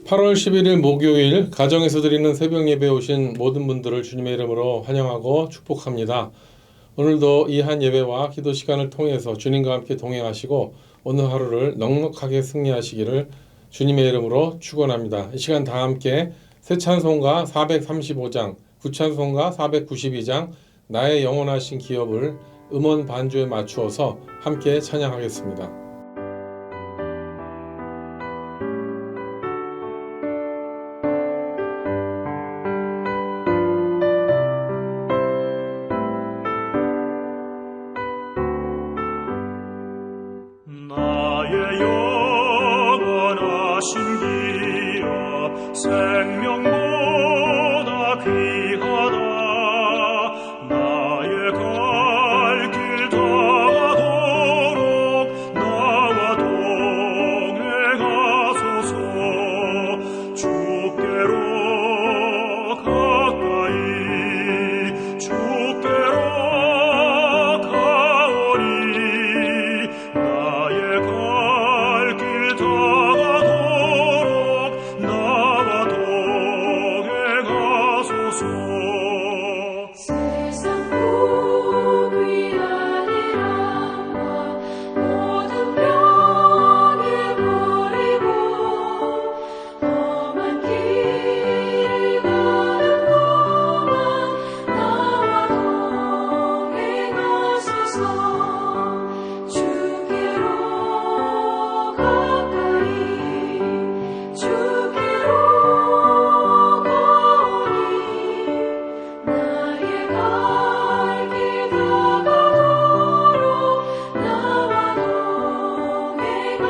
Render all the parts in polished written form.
8월 11일 목요일 가정에서 드리는 새벽 예배에 오신 모든 분들을 주님의 이름으로 환영하고 축복합니다. 오늘도 이 한 예배와 기도 시간을 통해서 주님과 함께 동행하시고 오늘 하루를 넉넉하게 승리하시기를 주님의 이름으로 축원합니다. 이 시간 다 함께 새 찬송가 435장, 구찬송가 492장 나의 영원하신 기업을 음원 반주에 맞추어서 함께 찬양하겠습니다. 생명보다 귀하다. 나의 갈 길 다가도록 나와 동행하소서. 주께로 가까이 주께로 가오리. 나의 갈 길 다가도록 나와 동행하소서. 세상 복이 아니라 모든 병에 버리고 험한 길을 가는 동안 나와 동행하소서. 주께로 가까이 주께로 가오니 나의 갈 길 다가도록 나와 동행하소서.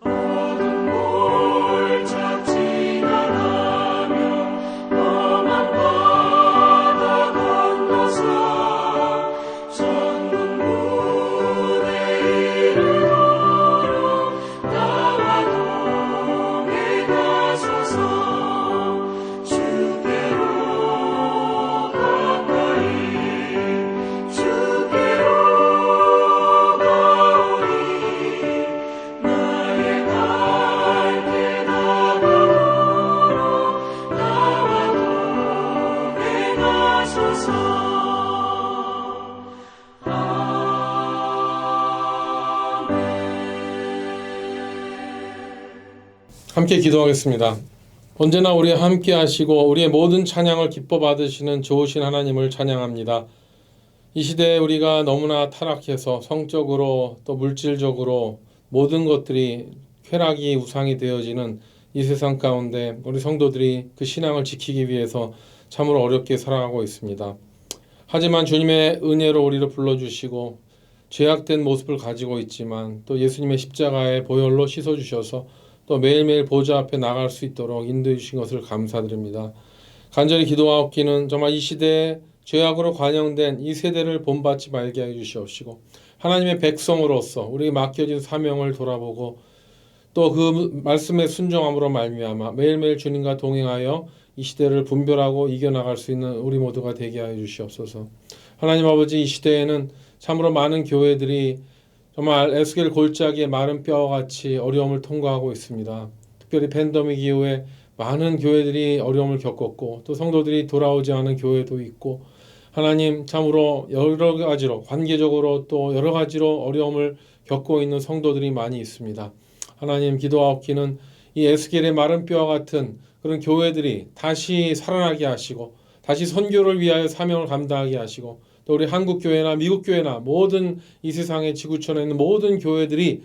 어두운 몰짝 지나가며 험한 바다 건너서 천국문에 이르도록 나와 동행하소서. 주께로 가까이 주께로 가오니 나의 갈 길 다가도록 나와 동행하소서. 함께 기도하겠습니다. 언제나 우리와 함께 하시고 우리의 모든 찬양을 기뻐 받으시는 좋으신 하나님을 찬양합니다. 이 시대에 우리가 너무나 타락해서 성적으로 또 물질적으로 모든 것들이 쾌락이 우상이 되어지는 이 세상 가운데 우리 성도들이 그 신앙을 지키기 위해서 참으로 어렵게 살아가고 있습니다. 하지만 주님의 은혜로 우리를 불러주시고 죄악된 모습을 가지고 있지만 또 예수님의 십자가의 보혈로 씻어주셔서 또 매일매일 보좌 앞에 나갈 수 있도록 인도해 주신 것을 감사드립니다. 간절히 기도하옵기는 정말 이 시대에 죄악으로 관영된 이 세대를 본받지 말게 해 주시옵시고 하나님의 백성으로서 우리에게 맡겨진 사명을 돌아보고 또 그 말씀에 순종함으로 말미암아 매일매일 주님과 동행하여 이 시대를 분별하고 이겨나갈 수 있는 우리 모두가 되게 하여 주시옵소서. 하나님 아버지, 이 시대에는 참으로 많은 교회들이 정말 에스겔 골짜기의 마른 뼈와 같이 어려움을 통과하고 있습니다. 특별히 팬데믹 이후에 많은 교회들이 어려움을 겪었고 또 성도들이 돌아오지 않은 교회도 있고 하나님 참으로 여러 가지로 관계적으로 또 여러 가지로 어려움을 겪고 있는 성도들이 많이 있습니다. 하나님 기도하옵기는 이 에스겔의 마른 뼈와 같은 그런 교회들이 다시 살아나게 하시고 다시 선교를 위하여 사명을 감당하게 하시고 또 우리 한국교회나 미국교회나 모든 이 세상의 지구촌에 있는 모든 교회들이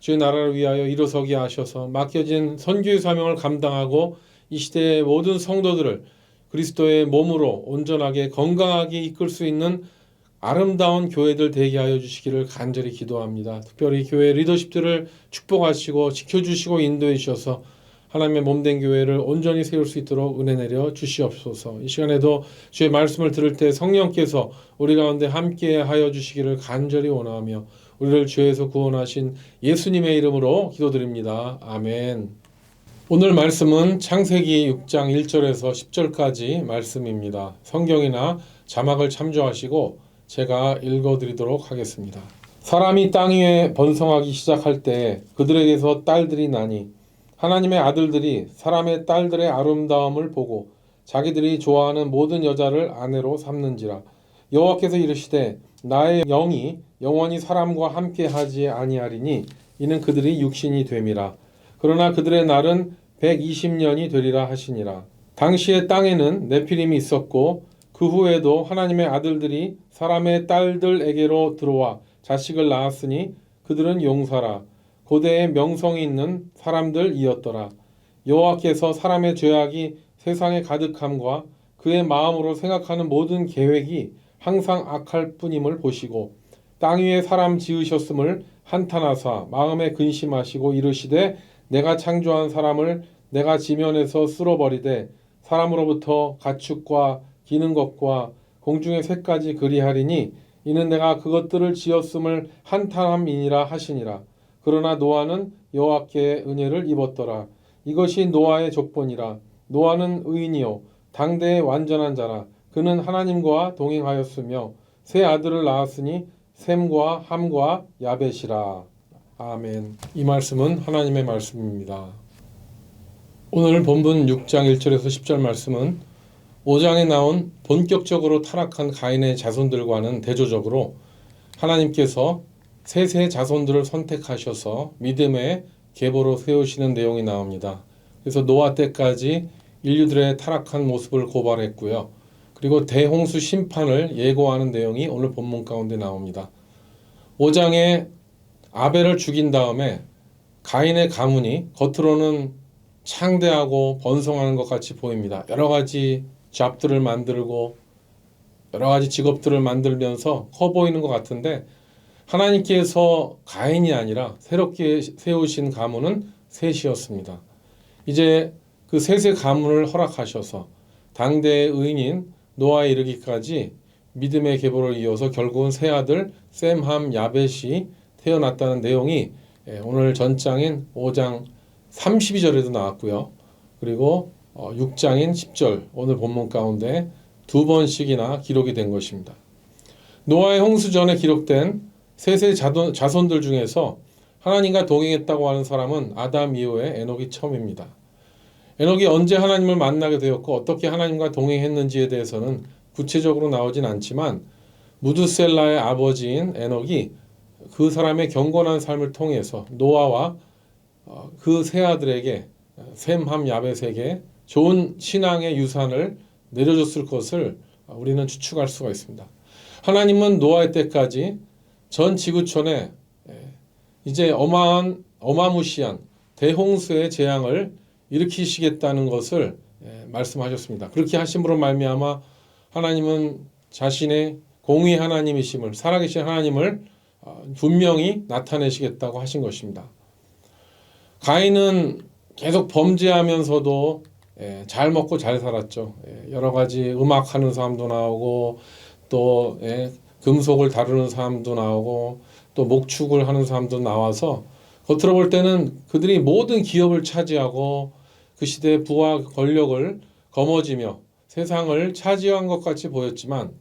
주의 나라를 위하여 일어서게 하셔서 맡겨진 선교의 사명을 감당하고 이 시대의 모든 성도들을 그리스도의 몸으로 온전하게 건강하게 이끌 수 있는 아름다운 교회들 되게 하여 주시기를 간절히 기도합니다. 특별히 교회 리더십들을 축복하시고 지켜주시고 인도해 주셔서 하나님의 몸된 교회를 온전히 세울 수 있도록 은혜 내려 주시옵소서. 이 시간에도 주의 말씀을 들을 때 성령께서 우리 가운데 함께하여 주시기를 간절히 원하며 우리를 죄에서 구원하신 예수님의 이름으로 기도드립니다. 아멘. 오늘 말씀은 창세기 6장 1절에서 10절까지 말씀입니다. 성경이나 자막을 참조하시고 제가 읽어드리도록 하겠습니다. 사람이 땅 위에 번성하기 시작할 때 그들에게서 딸들이 나니 하나님의 아들들이 사람의 딸들의 아름다움을 보고 자기들이 좋아하는 모든 여자를 아내로 삼는지라. 여호와께서 이르시되 나의 영이 영원히 사람과 함께하지 아니하리니 이는 그들이 육신이 됨이라. 그러나 그들의 날은 120년이 되리라 하시니라. 당시에 땅에는 네피림이 있었고 그 후에도 하나님의 아들들이 사람의 딸들에게로 들어와 자식을 낳았으니 그들은 용사라. 고대에 명성이 있는 사람들이었더라. 여호와께서 사람의 죄악이 세상에 가득함과 그의 마음으로 생각하는 모든 계획이 항상 악할 뿐임을 보시고 땅 위에 사람 지으셨음을 한탄하사 마음에 근심하시고 이르시되 내가 창조한 사람을 내가 지면에서 쓸어버리되 사람으로부터 가축과 기는 것과 공중의 새까지 그리하리니 이는 내가 그것들을 지었음을 한탄함이니라 하시니라. 그러나 노아는 여호와께 은혜를 입었더라. 이것이 노아의 족본이라. 노아는 의인이요 당대의 완전한 자라. 그는 하나님과 동행하였으며 세 아들을 낳았으니 셈과 함과 야벳이라. 아멘. 이 말씀은 하나님의 말씀입니다. 오늘 본문 6장 1절에서 10절 말씀은 5장에 나온 본격적으로 타락한 가인의 자손들과는 대조적으로 하나님께서 셋의 자손들을 선택하셔서 믿음의 계보로 세우시는 내용이 나옵니다. 그래서 노아 때까지 인류들의 타락한 모습을 고발했고요. 그리고 대홍수 심판을 예고하는 내용이 오늘 본문 가운데 나옵니다. 5장에 아벨을 죽인 다음에 가인의 가문이 겉으로는 창대하고 번성하는 것 같이 보입니다. 여러 가지 잡들을 만들고 여러 가지 직업들을 만들면서 커 보이는 것 같은데 하나님께서 가인이 아니라 새롭게 세우신 가문은 셋이었습니다. 이제 그 셋의 가문을 허락하셔서 당대의 의인인 노아에 이르기까지 믿음의 계보를 이어서 결국은 세 아들 셈, 함, 야벳이 태어났다는 내용이 오늘 전장인 5장 32절에도 나왔고요. 그리고 6장인 10절 오늘 본문 가운데 두 번씩이나 기록이 된 것입니다. 노아의 홍수 전에 기록된 셋의 자손들 중에서 하나님과 동행했다고 하는 사람은 아담 이후에 에녹이 처음입니다. 에녹이 언제 하나님을 만나게 되었고 어떻게 하나님과 동행했는지에 대해서는 구체적으로 나오진 않지만 무드셀라의 아버지인 에녹이 그 사람의 경건한 삶을 통해서 노아와 그 세 아들에게 셈, 함, 야벳에게 좋은 신앙의 유산을 내려줬을 것을 우리는 추측할 수가 있습니다. 하나님은 노아의 때까지 전 지구촌에 이제 어마무시한 대홍수의 재앙을 일으키시겠다는 것을 말씀하셨습니다. 그렇게 하심으로 말미암아 하나님은 자신의 공의 하나님이심을 살아계신 하나님을 분명히 나타내시겠다고 하신 것입니다. 가인은 계속 범죄하면서도 잘 먹고 잘 살았죠. 여러 가지 음악하는 사람도 나오고 또 금속을 다루는 사람도 나오고 또 목축을 하는 사람도 나와서 겉으로 볼 때는 그들이 모든 기업을 차지하고 그 시대의 부와 권력을 거머쥐며 세상을 차지한 것 같이 보였지만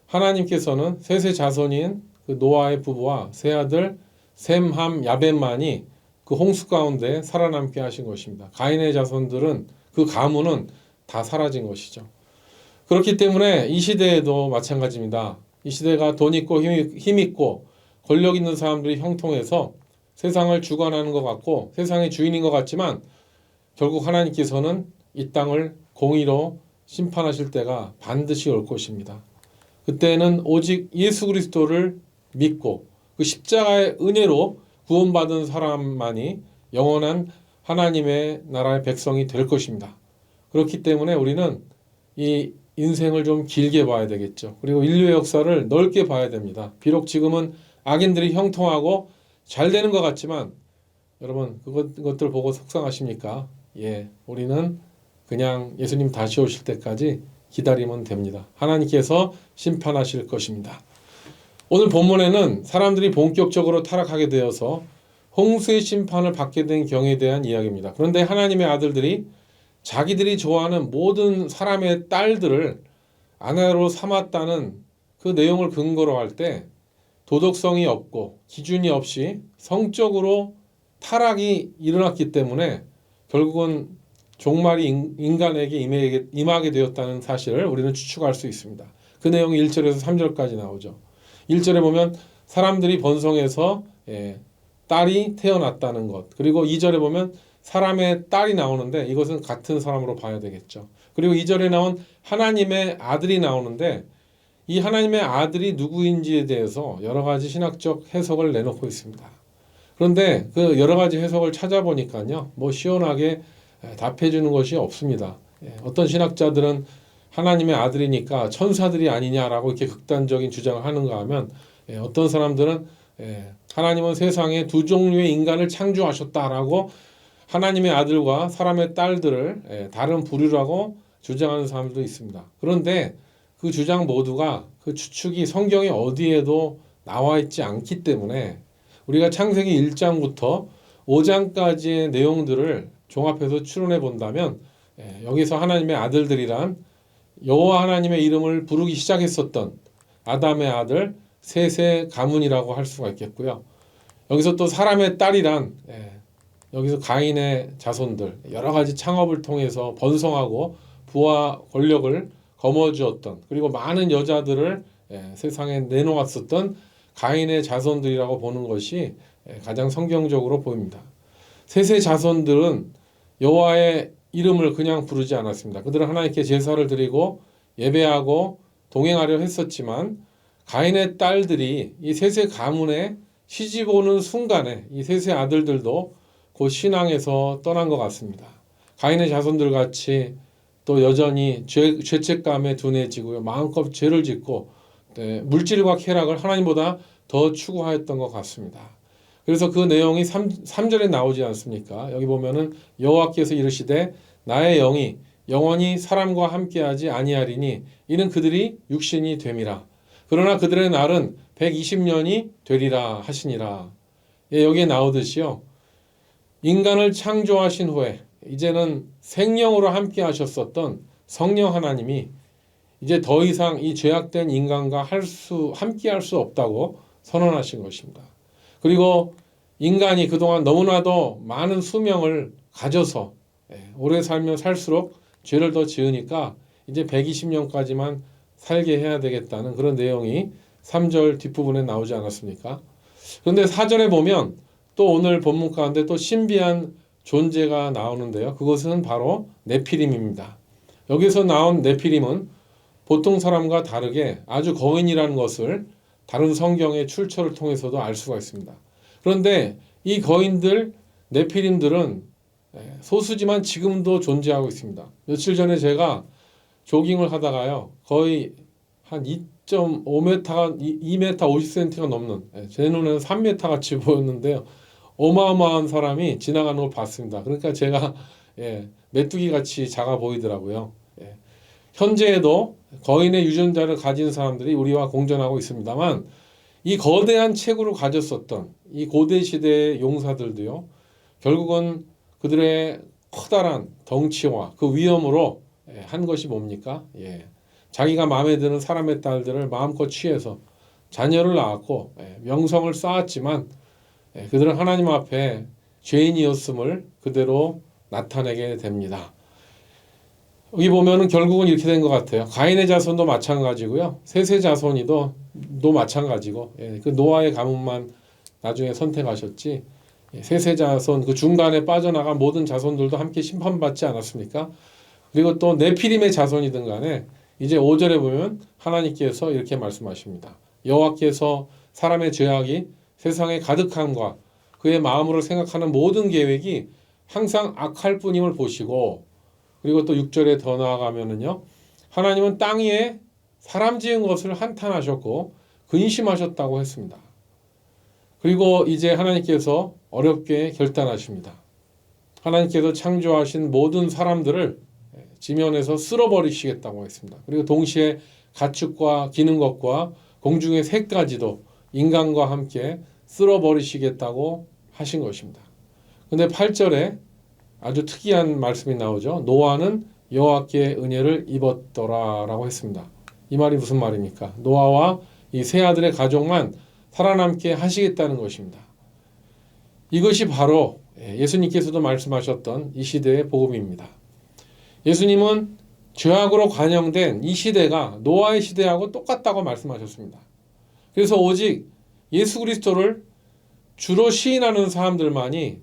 하나님께서는 셋의 자손인 그 노아의 부부와 세 아들 셈, 함, 야벳만이 그 홍수 가운데 살아남게 하신 것입니다. 가인의 자손들은 그 가문은 다 사라진 것이죠. 그렇기 때문에 이 시대에도 마찬가지입니다. 이 시대가 돈 있고 힘 있고 권력 있는 사람들이 형통해서 세상을 주관하는 것 같고 세상의 주인인 것 같지만 결국 하나님께서는 이 땅을 공의로 심판하실 때가 반드시 올 것입니다. 그때는 오직 예수 그리스도를 믿고 그 십자가의 은혜로 구원받은 사람만이 영원한 하나님의 나라의 백성이 될 것입니다. 그렇기 때문에 우리는 이 인생을 좀 길게 봐야 되겠죠. 그리고 인류의 역사를 넓게 봐야 됩니다. 비록 지금은 악인들이 형통하고 잘 되는 것 같지만 여러분 그것들 보고 속상하십니까? 우리는 그냥 예수님 다시 오실 때까지 기다리면 됩니다. 하나님께서 심판하실 것입니다. 오늘 본문에는 사람들이 본격적으로 타락하게 되어서 홍수의 심판을 받게 된 경우에 대한 이야기입니다. 그런데 하나님의 아들들이 자기들이 좋아하는 모든 사람의 딸들을 아내로 삼았다는 그 내용을 근거로 할 때 도덕성이 없고 기준이 없이 성적으로 타락이 일어났기 때문에 결국은 종말이 인간에게 임하게 되었다는 사실을 우리는 추측할 수 있습니다. 그 내용이 1절에서 3절까지 나오죠. 1절에 보면 사람들이 번성해서 딸이 태어났다는 것, 그리고 2절에 보면 사람의 딸이 나오는데 이것은 같은 사람으로 봐야 되겠죠. 그리고 2절에 나온 하나님의 아들이 나오는데 이 하나님의 아들이 누구인지에 대해서 여러 가지 신학적 해석을 내놓고 있습니다. 그런데 그 여러 가지 해석을 찾아보니까요, 뭐 시원하게 답해 주는 것이 없습니다. 어떤 신학자들은 하나님의 아들이니까 천사들이 아니냐라고 이렇게 극단적인 주장을 하는가 하면, 어떤 사람들은 하나님은 세상에 두 종류의 인간을 창조하셨다라고 하나님의 아들과 사람의 딸들을 다른 부류라고 주장하는 사람들도 있습니다. 그런데 그 주장 모두가 그 추측이 성경에 어디에도 나와 있지 않기 때문에 우리가 창세기 1장부터 5장까지의 내용들을 종합해서 추론해 본다면, 여기서 하나님의 아들들이란 여호와 하나님의 이름을 부르기 시작했었던 아담의 아들 셋의 가문이라고 할 수가 있겠고요. 여기서 또 사람의 딸이란 여기서 가인의 자손들, 여러 가지 창업을 통해서 번성하고 부와 권력을 거머쥐었던, 그리고 많은 여자들을 세상에 내놓았었던 가인의 자손들이라고 보는 것이 가장 성경적으로 보입니다. 셋의 자손들은 여호와의 이름을 그냥 부르지 않았습니다. 그들은 하나님께 제사를 드리고 예배하고 동행하려 했었지만, 가인의 딸들이 이 셋의 가문에 시집 오는 순간에 이 셋의 아들들도 그 신앙에서 떠난 것 같습니다. 가인의 자손들 같이 또 여전히 죄책감에 둔해지고요, 마음껏 죄를 짓고 물질과 쾌락을 하나님보다 더 추구하였던 것 같습니다. 그래서 그 내용이 3절에 나오지 않습니까? 여기 보면은 여호와께서 이르시되 나의 영이 영원히 사람과 함께하지 아니하리니 이는 그들이 육신이 됨이라. 그러나 그들의 날은 120년이 되리라 하시니라. 여기에 나오듯이요, 인간을 창조하신 후에 이제는 생명으로 함께 하셨었던 성령 하나님이 이제 더 이상 이 죄악된 인간과 함께 할 수 없다고 선언하신 것입니다. 그리고 인간이 그동안 너무나도 많은 수명을 가져서 오래 살면 살수록 죄를 더 지으니까 이제 120년까지만 살게 해야 되겠다는 그런 내용이 3절 뒷부분에 나오지 않았습니까? 그런데 4절에 보면 또 오늘 본문 가운데 또 신비한 존재가 나오는데요. 그것은 바로 네피림입니다. 여기서 나온 네피림은 보통 사람과 다르게 아주 거인이라는 것을 다른 성경의 출처를 통해서도 알 수가 있습니다. 그런데 이 거인들, 네피림들은 소수지만 지금도 존재하고 있습니다. 며칠 전에 제가 조깅을 하다가요, 거의 한 2.5m가 2m 50cm가 넘는, 제 눈에는 3m 같이 보였는데요, 어마어마한 사람이 지나가는 걸 봤습니다. 그러니까 제가 메뚜기 같이 작아 보이더라고요. 현재에도 거인의 유전자를 가진 사람들이 우리와 공존하고 있습니다만, 이 거대한 체구를 가졌었던 이 고대 시대의 용사들도요, 결국은 그들의 커다란 덩치와 그 위엄으로 한 것이 뭡니까? 자기가 마음에 드는 사람의 딸들을 마음껏 취해서 자녀를 낳았고 명성을 쌓았지만, 그들은 하나님 앞에 죄인이었음을 그대로 나타내게 됩니다. 여기 보면은 결국은 이렇게 된 것 같아요. 가인의 자손도 마찬가지고요, 셋의 자손이도 마찬가지고, 그 노아의 가문만 나중에 선택하셨지, 셋의 자손 그 중간에 빠져나간 모든 자손들도 함께 심판받지 않았습니까? 그리고 또 네피림의 자손이든 간에 이제 5절에 보면 하나님께서 이렇게 말씀하십니다. 여호와께서 사람의 죄악이 세상에 가득함과 그의 마음으로 생각하는 모든 계획이 항상 악할 뿐임을 보시고, 그리고 또 6절에 더 나아가면은요, 하나님은 땅 위에 사람 지은 것을 한탄하셨고 근심하셨다고 했습니다. 그리고 이제 하나님께서 어렵게 결단하십니다. 하나님께서 창조하신 모든 사람들을 지면에서 쓸어버리시겠다고 했습니다. 그리고 동시에 가축과 기는 것과 공중의 새까지도 인간과 함께 쓸어버리시겠다고 하신 것입니다. 근데 8절에 아주 특이한 말씀이 나오죠. 노아는 여호와께 은혜를 입었더라라고 했습니다. 이 말이 무슨 말입니까? 노아와 이 세 아들의 가족만 살아남게 하시겠다는 것입니다. 이것이 바로 예수님께서도 말씀하셨던 이 시대의 복음입니다. 예수님은 죄악으로 관영된 이 시대가 노아의 시대하고 똑같다고 말씀하셨습니다. 그래서 오직 예수 그리스도를 주로 시인하는 사람들만이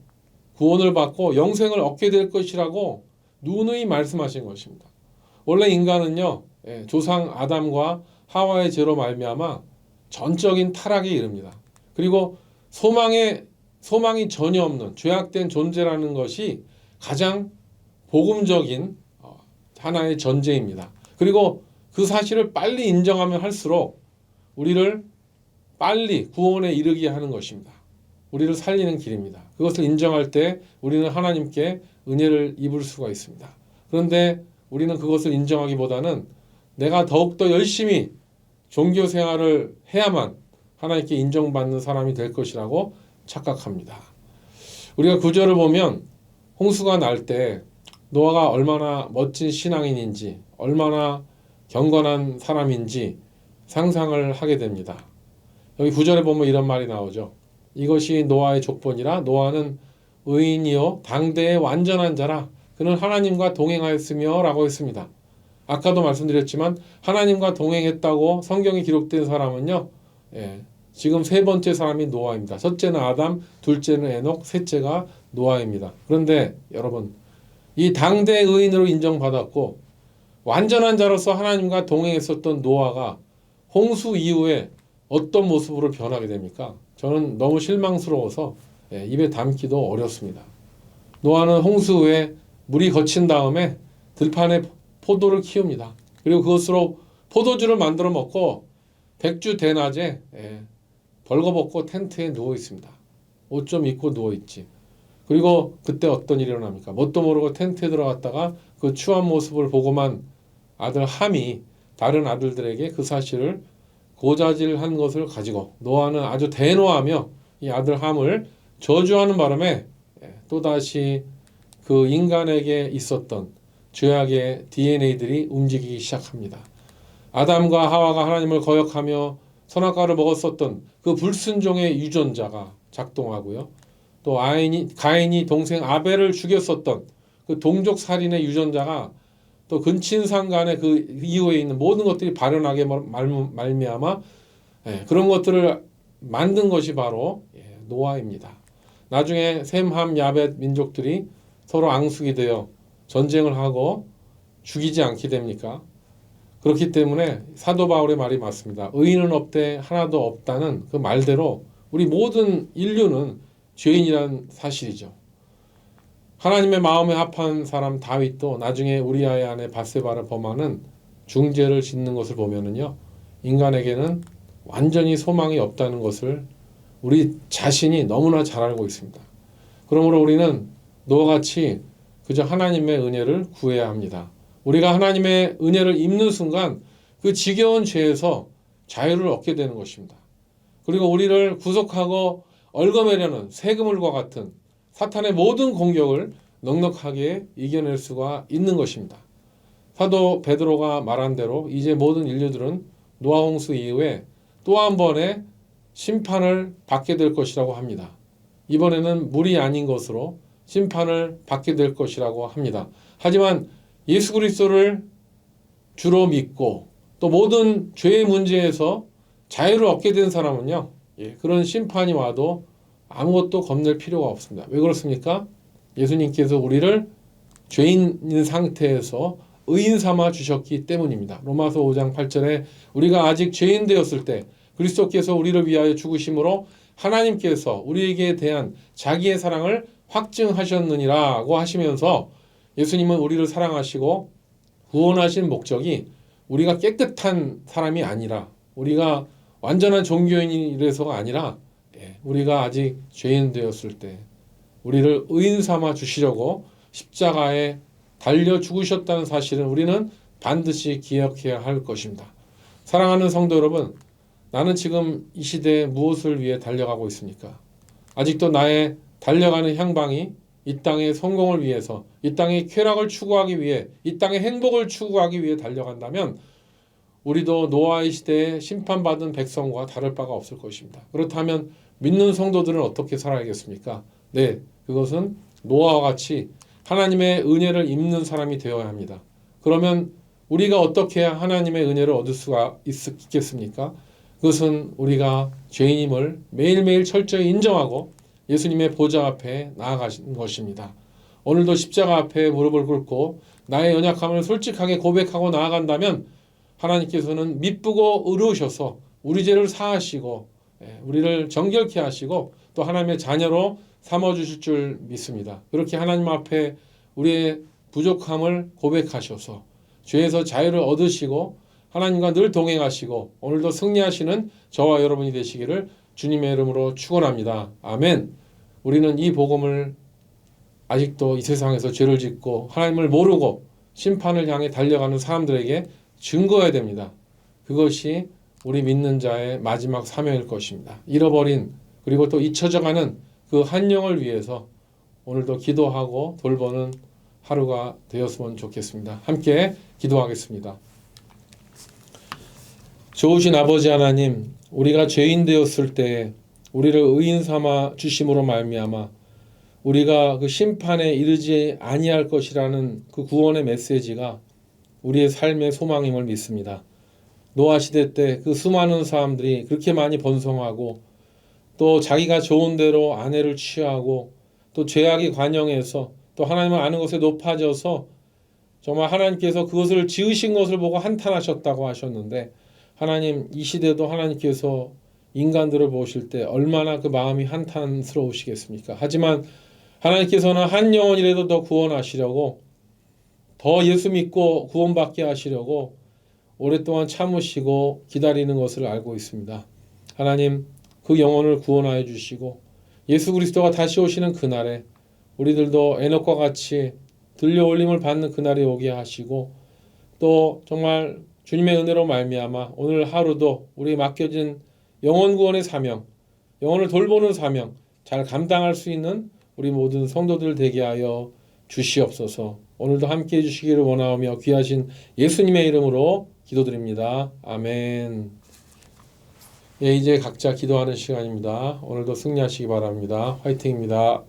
구원을 받고 영생을 얻게 될 것이라고 누누이 말씀하신 것입니다. 원래 인간은요, 조상 아담과 하와의 죄로 말미암아 전적인 타락에 이릅니다. 그리고 소망이 전혀 없는 죄악된 존재라는 것이 가장 복음적인 하나의 전제입니다. 그리고 그 사실을 빨리 인정하면 할수록 우리를 빨리 구원에 이르게 하는 것입니다. 우리를 살리는 길입니다. 그것을 인정할 때 우리는 하나님께 은혜를 입을 수가 있습니다. 그런데 우리는 그것을 인정하기보다는 내가 더욱더 열심히 종교 생활을 해야만 하나님께 인정받는 사람이 될 것이라고 착각합니다. 우리가 구절을 보면 홍수가 날 때 노아가 얼마나 멋진 신앙인인지 얼마나 경건한 사람인지 상상을 하게 됩니다. 여기 구절에 보면 이런 말이 나오죠. 이것이 노아의 족본이라 노아는 의인이요 당대의 완전한 자라 그는 하나님과 동행하였으며 라고 했습니다. 아까도 말씀드렸지만 하나님과 동행했다고 성경에 기록된 사람은요, 지금 세 번째 사람이 노아입니다. 첫째는 아담, 둘째는 에녹, 셋째가 노아입니다. 그런데 여러분, 이 당대의 의인으로 인정받았고 완전한 자로서 하나님과 동행했었던 노아가 홍수 이후에 어떤 모습으로 변하게 됩니까? 저는 너무 실망스러워서 입에 담기도 어렵습니다. 노아는 홍수 후에 물이 거친 다음에 들판에 포도를 키웁니다. 그리고 그것으로 포도주를 만들어 먹고 백주 대낮에 벌거벗고 텐트에 누워 있습니다. 옷 좀 입고 누워 있지. 그리고 그때 어떤 일이 일어납니까? 뭣도 모르고 텐트에 들어갔다가 그 추한 모습을 보고만 아들 함이 다른 아들들에게 그 사실을 고자질한 것을 가지고 노아는 아주 대노하며 이 아들 함을 저주하는 바람에 또다시 그 인간에게 있었던 죄악의 DNA들이 움직이기 시작합니다. 아담과 하와가 하나님을 거역하며 선악과를 먹었었던 그 불순종의 유전자가 작동하고요. 또 가인이 동생 아벨을 죽였었던 그 동족 살인의 유전자가 또 근친상 간의 그 이후에 있는 모든 것들이 발현하게 말미암아 그런 것들을 만든 것이 바로 노아입니다. 나중에 셈, 함, 야벳 민족들이 서로 앙숙이 되어 전쟁을 하고 죽이지 않게 됩니까? 그렇기 때문에 사도 바울의 말이 맞습니다. 의인은 없되 하나도 없다는 그 말대로 우리 모든 인류는 죄인이란 사실이죠. 하나님의 마음에 합한 사람 다윗도 나중에 우리아의 아내 밧세바를 범하는 중죄를 짓는 것을 보면은요, 인간에게는 완전히 소망이 없다는 것을 우리 자신이 너무나 잘 알고 있습니다. 그러므로 우리는 노아 같이 그저 하나님의 은혜를 구해야 합니다. 우리가 하나님의 은혜를 입는 순간 그 지겨운 죄에서 자유를 얻게 되는 것입니다. 그리고 우리를 구속하고 얽어매려는 세그물과 같은 사탄의 모든 공격을 넉넉하게 이겨낼 수가 있는 것입니다. 사도 베드로가 말한 대로 이제 모든 인류들은 노아 홍수 이후에 또 한 번의 심판을 받게 될 것이라고 합니다. 이번에는 물이 아닌 것으로 심판을 받게 될 것이라고 합니다. 하지만 예수 그리스도를 주로 믿고 또 모든 죄의 문제에서 자유를 얻게 된 사람은요, 그런 심판이 와도 아무것도 겁낼 필요가 없습니다. 왜 그렇습니까? 예수님께서 우리를 죄인인 상태에서 의인 삼아 주셨기 때문입니다. 로마서 5장 8절에 우리가 아직 죄인 되었을 때 그리스도께서 우리를 위하여 죽으심으로 하나님께서 우리에게 대한 자기의 사랑을 확증하셨느니라고 하시면서 예수님은 우리를 사랑하시고 구원하신 목적이 우리가 깨끗한 사람이 아니라 우리가 완전한 종교인이라서가 아니라 우리가 아직 죄인 되었을 때 우리를 의인 삼아 주시려고 십자가에 달려 죽으셨다는 사실은 우리는 반드시 기억해야 할 것입니다. 사랑하는 성도 여러분, 나는 지금 이 시대에 무엇을 위해 달려가고 있습니까? 아직도 나의 달려가는 향방이 이 땅의 성공을 위해서, 이 땅의 쾌락을 추구하기 위해, 이 땅의 행복을 추구하기 위해 달려간다면 우리도 노아의 시대에 심판받은 백성과 다를 바가 없을 것입니다. 그렇다면 믿는 성도들은 어떻게 살아야겠습니까? 네, 그것은 노아와 같이 하나님의 은혜를 입는 사람이 되어야 합니다. 그러면 우리가 어떻게 해야 하나님의 은혜를 얻을 수가 있겠습니까? 그것은 우리가 죄인임을 매일매일 철저히 인정하고 예수님의 보좌 앞에 나아가신 것입니다. 오늘도 십자가 앞에 무릎을 꿇고 나의 연약함을 솔직하게 고백하고 나아간다면 하나님께서는 미쁘고 의로우셔서 우리 죄를 사하시고 우리를 정결케 하시고 또 하나님의 자녀로 삼아주실 줄 믿습니다. 그렇게 하나님 앞에 우리의 부족함을 고백하셔서 죄에서 자유를 얻으시고 하나님과 늘 동행하시고 오늘도 승리하시는 저와 여러분이 되시기를 주님의 이름으로 축원합니다. 아멘. 우리는 이 복음을 아직도 이 세상에서 죄를 짓고 하나님을 모르고 심판을 향해 달려가는 사람들에게 증거해야 됩니다. 그것이 우리 믿는 자의 마지막 사명일 것입니다. 잃어버린 그리고 또 잊혀져가는 그 한 영을 위해서 오늘도 기도하고 돌보는 하루가 되었으면 좋겠습니다. 함께 기도하겠습니다. 좋으신 아버지 하나님, 우리가 죄인 되었을 때 우리를 의인 삼아 주심으로 말미암아 우리가 그 심판에 이르지 아니할 것이라는 그 구원의 메시지가 우리의 삶의 소망임을 믿습니다. 노아 시대 때 그 수많은 사람들이 그렇게 많이 번성하고 또 자기가 좋은 대로 아내를 취하고 또 죄악이 관영해서 또 하나님을 아는 것에 높아져서 정말 하나님께서 그것을 지으신 것을 보고 한탄하셨다고 하셨는데 하나님 이 시대도 하나님께서 인간들을 보실 때 얼마나 그 마음이 한탄스러우시겠습니까? 하지만 하나님께서는 한 영혼이라도 더 구원하시려고 더 예수 믿고 구원받게 하시려고 오랫동안 참으시고 기다리는 것을 알고 있습니다. 하나님 그 영혼을 구원하여 주시고 예수 그리스도가 다시 오시는 그날에 우리들도 에녹과 같이 들려 올림을 받는 그날이 오게 하시고 또 정말 주님의 은혜로 말미암아 오늘 하루도 우리 맡겨진 영혼 구원의 사명, 영혼을 돌보는 사명 잘 감당할 수 있는 우리 모든 성도들 되게 하여 주시옵소서. 오늘도 함께 해주시기를 원하오며 귀하신 예수님의 이름으로 기도드립니다. 아멘. 예, 이제 각자 기도하는 시간입니다. 오늘도 승리하시기 바랍니다. 화이팅입니다.